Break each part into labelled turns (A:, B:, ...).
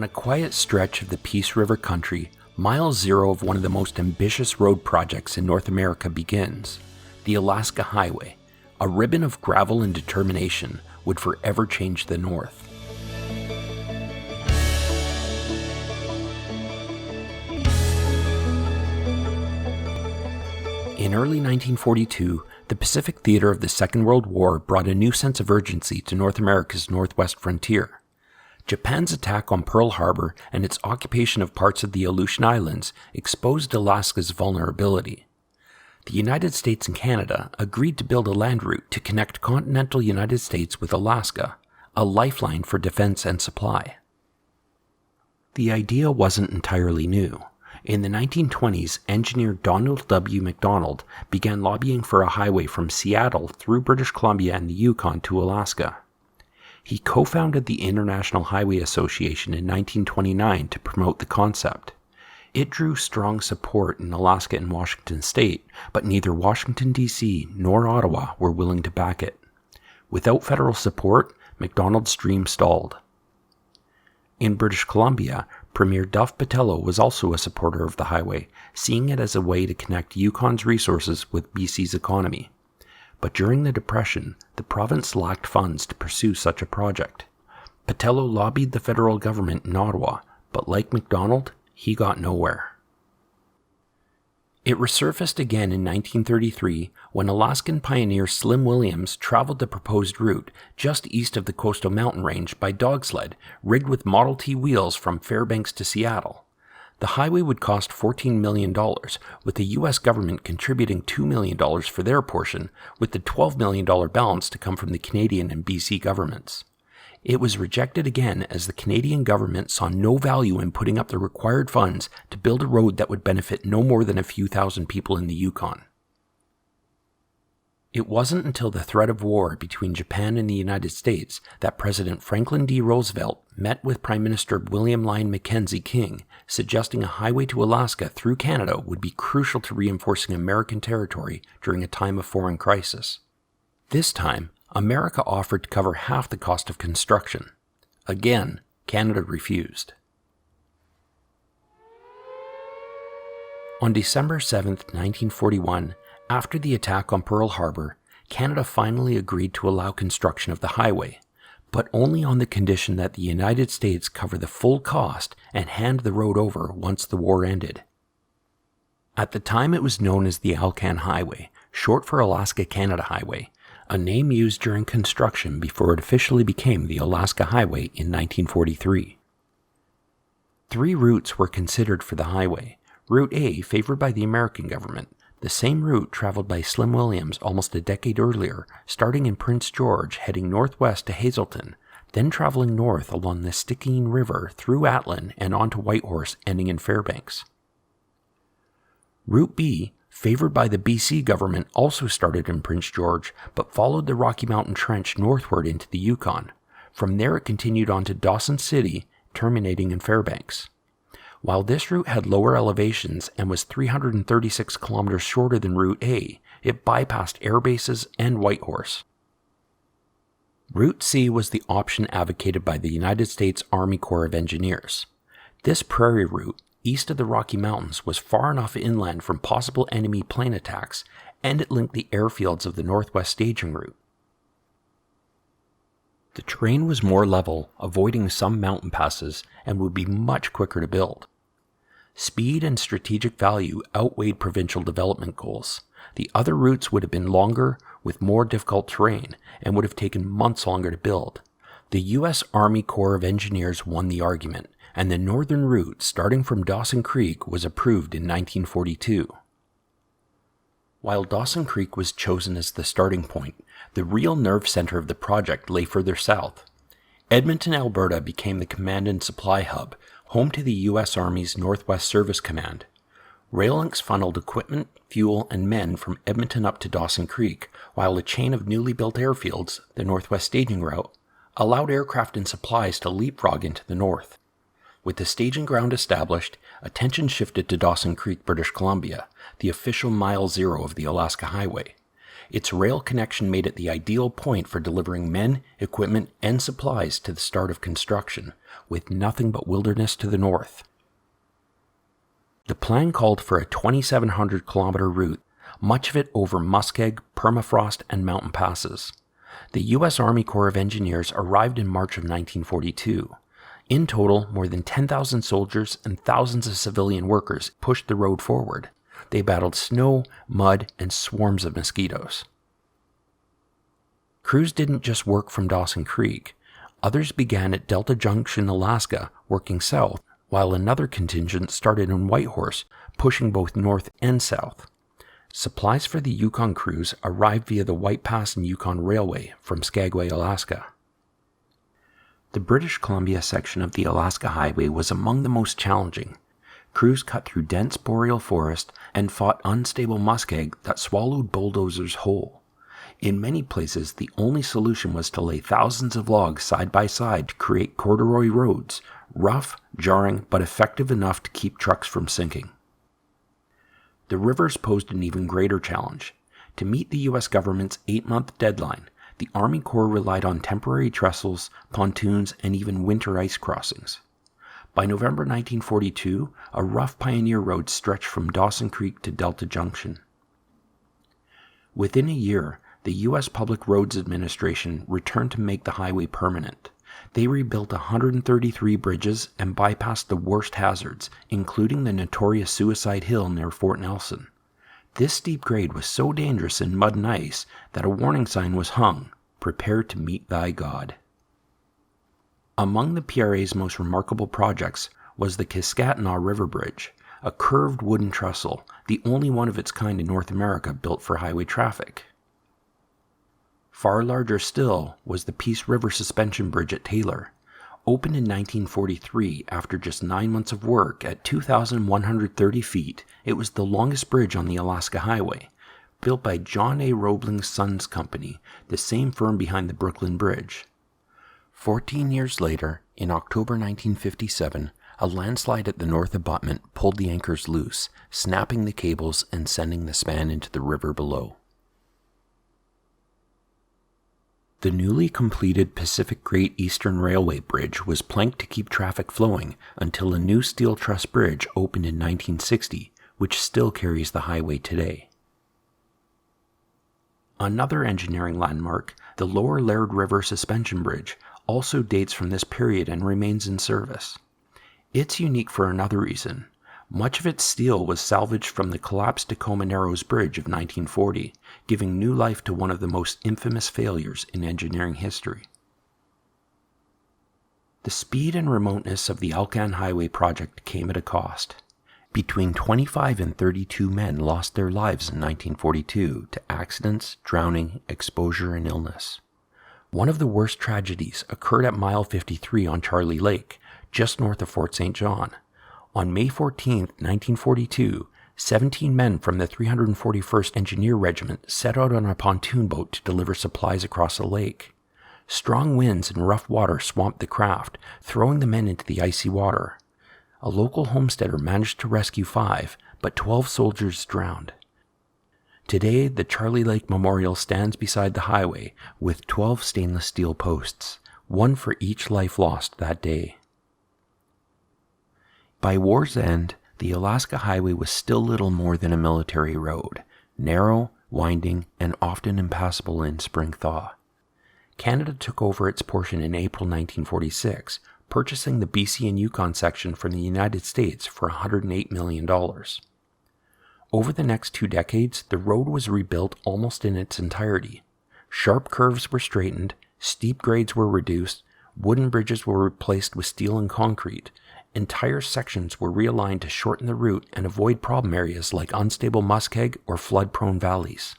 A: a quiet stretch of the Peace River country, Mile Zero of one of the most ambitious road projects in North America begins. The Alaska Highway, a ribbon of gravel and determination, would forever change the North. In early 1942, the Pacific theater of the Second World War brought a new sense of urgency to North America's northwest frontier. Japan's attack on Pearl Harbor and its occupation of parts of the Aleutian Islands exposed Alaska's vulnerability. The United States and Canada agreed to build a land route to connect continental United States with Alaska, a lifeline for defense and supply. The idea wasn't entirely new. In the 1920s, engineer Donald W. MacDonald began lobbying for a highway from Seattle through British Columbia and the Yukon to Alaska. He co-founded the International Highway Association in 1929 to promote the concept. It drew strong support in Alaska and Washington state, but neither Washington, D.C. nor Ottawa were willing to back it. Without federal support, MacDonald's dream stalled. In British Columbia, Premier Duff Patello was also a supporter of the highway, seeing it as a way to connect Yukon's resources with BC's economy. But during the Depression, the province lacked funds to pursue such a project. Patello lobbied the federal government in Ottawa, but like MacDonald, he got nowhere. It resurfaced again in 1933 when Alaskan pioneer Slim Williams traveled the proposed route just east of the coastal mountain range by dog sled, rigged with Model T wheels from Fairbanks to Seattle. The highway would cost $14 million, with the U.S. government contributing $2 million for their portion, with the $12 million balance to come from the Canadian and BC governments. It was rejected again as the Canadian government saw no value in putting up the required funds to build a road that would benefit no more than a few thousand people in the Yukon. It wasn't until the threat of war between Japan and the United States that President Franklin D. Roosevelt met with Prime Minister William Lyon Mackenzie King, suggesting a highway to Alaska through Canada would be crucial to reinforcing American territory during a time of foreign crisis. This time, America offered to cover half the cost of construction. Again, Canada refused. On December 7, 1941, after the attack on Pearl Harbor, Canada finally agreed to allow construction of the highway, but only on the condition that the United States cover the full cost and hand the road over once the war ended. At the time it was known as the Alcan Highway, short for Alaska-Canada Highway, a name used during construction before it officially became the Alaska Highway in 1943. 3 routes were considered for the highway. Route A, favored by the American government, the same route traveled by Slim Williams almost a decade earlier, starting in Prince George, heading northwest to Hazelton, then traveling north along the Stickeen River through Atlin and on to Whitehorse, ending in Fairbanks. Route B, favored by the BC government, also started in Prince George, but followed the Rocky Mountain Trench northward into the Yukon. From there it continued on to Dawson City, terminating in Fairbanks. While this route had lower elevations and was 336 kilometers shorter than Route A, it bypassed air bases and Whitehorse. Route C was the option advocated by the United States Army Corps of Engineers. This prairie route, east of the Rocky Mountains, was far enough inland from possible enemy plane attacks, and it linked the airfields of the Northwest Staging Route. The terrain was more level, avoiding some mountain passes, and would be much quicker to build. Speed and strategic value outweighed provincial development goals. The other routes would have been longer, with more difficult terrain, and would have taken months longer to build. The U.S. Army Corps of Engineers won the argument, and the northern route, starting from Dawson Creek, was approved in 1942. While Dawson Creek was chosen as the starting point, the real nerve center of the project lay further south. Edmonton, Alberta became the command and supply hub, home to the U.S. Army's Northwest Service Command. Rail links funneled equipment, fuel, and men from Edmonton up to Dawson Creek, while a chain of newly built airfields, the Northwest Staging Route, allowed aircraft and supplies to leapfrog into the north. With the staging ground established, attention shifted to Dawson Creek, British Columbia, the official Mile Zero of the Alaska Highway. Its rail connection made it the ideal point for delivering men, equipment, and supplies to the start of construction, with nothing but wilderness to the north. The plan called for a 2,700-kilometer route, much of it over muskeg, permafrost, and mountain passes. The U.S. Army Corps of Engineers arrived in March of 1942. In total, more than 10,000 soldiers and thousands of civilian workers pushed the road forward. They battled snow, mud, and swarms of mosquitoes. Crews didn't just work from Dawson Creek. Others began at Delta Junction, Alaska, working south, while another contingent started in Whitehorse, pushing both north and south. Supplies for the Yukon crews arrived via the White Pass and Yukon Railway from Skagway, Alaska. The British Columbia section of the Alaska Highway was among the most challenging. Crews cut through dense boreal forest and fought unstable muskeg that swallowed bulldozers whole. In many places, the only solution was to lay thousands of logs side by side to create corduroy roads, rough, jarring, but effective enough to keep trucks from sinking. The rivers posed an even greater challenge. To meet the U.S. government's 8-month deadline, the Army Corps relied on temporary trestles, pontoons, and even winter ice crossings. By November 1942, a rough pioneer road stretched from Dawson Creek to Delta Junction. Within a year, the U.S. Public Roads Administration returned to make the highway permanent. They rebuilt 133 bridges and bypassed the worst hazards, including the notorious Suicide Hill near Fort Nelson. This steep grade was so dangerous in mud and ice that a warning sign was hung, "Prepare to meet thy God." Among the PRA's most remarkable projects was the Kiskatinaw River Bridge, a curved wooden trestle, the only one of its kind in North America built for highway traffic. Far larger still was the Peace River Suspension Bridge at Taylor. Opened in 1943 after just 9 months of work at 2,130 feet, it was the longest bridge on the Alaska Highway, built by John A. Roebling's Sons Company, the same firm behind the Brooklyn Bridge. 14 years later, in October 1957, a landslide at the north abutment pulled the anchors loose, snapping the cables and sending the span into the river below. The newly completed Pacific Great Eastern Railway Bridge was planked to keep traffic flowing until a new steel truss bridge opened in 1960, which still carries the highway today. Another engineering landmark, the Lower Laird River Suspension Bridge, also dates from this period and remains in service. It's unique for another reason. Much of its steel was salvaged from the collapsed Tacoma Narrows Bridge of 1940, giving new life to one of the most infamous failures in engineering history. The speed and remoteness of the Alcan Highway project came at a cost. Between 25 and 32 men lost their lives in 1942 to accidents, drowning, exposure, and illness. One of the worst tragedies occurred at Mile 53 on Charlie Lake, just north of Fort St. John. On May 14, 1942, 17 men from the 341st Engineer Regiment set out on a pontoon boat to deliver supplies across the lake. Strong winds and rough water swamped the craft, throwing the men into the icy water. A local homesteader managed to rescue 5, but 12 soldiers drowned. Today, the Charlie Lake Memorial stands beside the highway with 12 stainless steel posts, one for each life lost that day. By war's end, the Alaska Highway was still little more than a military road, narrow, winding, and often impassable in spring thaw. Canada took over its portion in April 1946, purchasing the BC and Yukon section from the United States for $108 million. Over the next 2 decades, the road was rebuilt almost in its entirety. Sharp curves were straightened, steep grades were reduced, wooden bridges were replaced with steel and concrete. Entire sections were realigned to shorten the route and avoid problem areas like unstable muskeg or flood-prone valleys.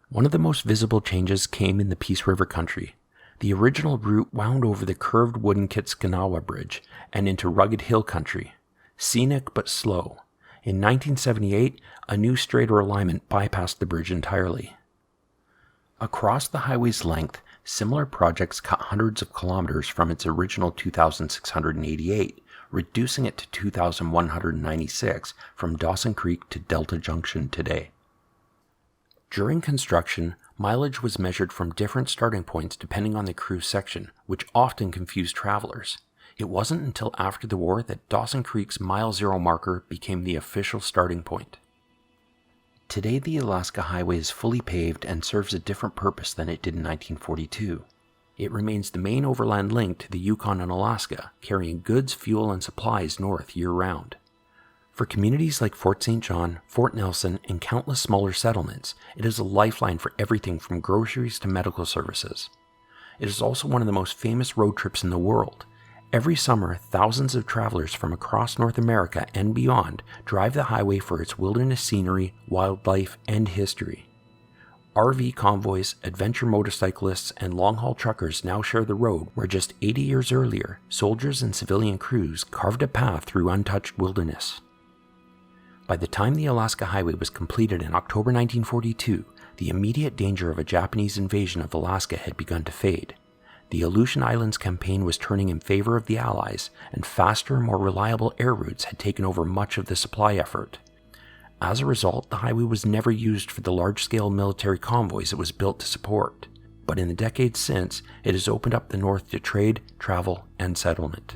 A: One of the most visible changes came in the Peace River country. The original route wound over the curved wooden Kitskanawa Bridge and into rugged hill country, scenic but slow. In 1978, a new straighter alignment bypassed the bridge entirely. Across the highway's length, similar projects cut hundreds of kilometers from its original 2,688, reducing it to 2,196 from Dawson Creek to Delta Junction today. During construction, mileage was measured from different starting points depending on the cruise section, which often confused travelers. It wasn't until after the war that Dawson Creek's Mile Zero marker became the official starting point. Today, the Alaska Highway is fully paved and serves a different purpose than it did in 1942. It remains the main overland link to the Yukon and Alaska, carrying goods, fuel, and supplies north year-round. For communities like Fort St. John, Fort Nelson, and countless smaller settlements, it is a lifeline for everything from groceries to medical services. It is also one of the most famous road trips in the world. Every summer, thousands of travelers from across North America and beyond drive the highway for its wilderness scenery, wildlife, and history. RV convoys, adventure motorcyclists, and long-haul truckers now share the road where just 80 years earlier, soldiers and civilian crews carved a path through untouched wilderness. By the time the Alaska Highway was completed in October 1942, the immediate danger of a Japanese invasion of Alaska had begun to fade. The Aleutian Islands campaign was turning in favor of the Allies, and faster, more reliable air routes had taken over much of the supply effort. As a result, the highway was never used for the large-scale military convoys it was built to support. But in the decades since, it has opened up the North to trade, travel, and settlement.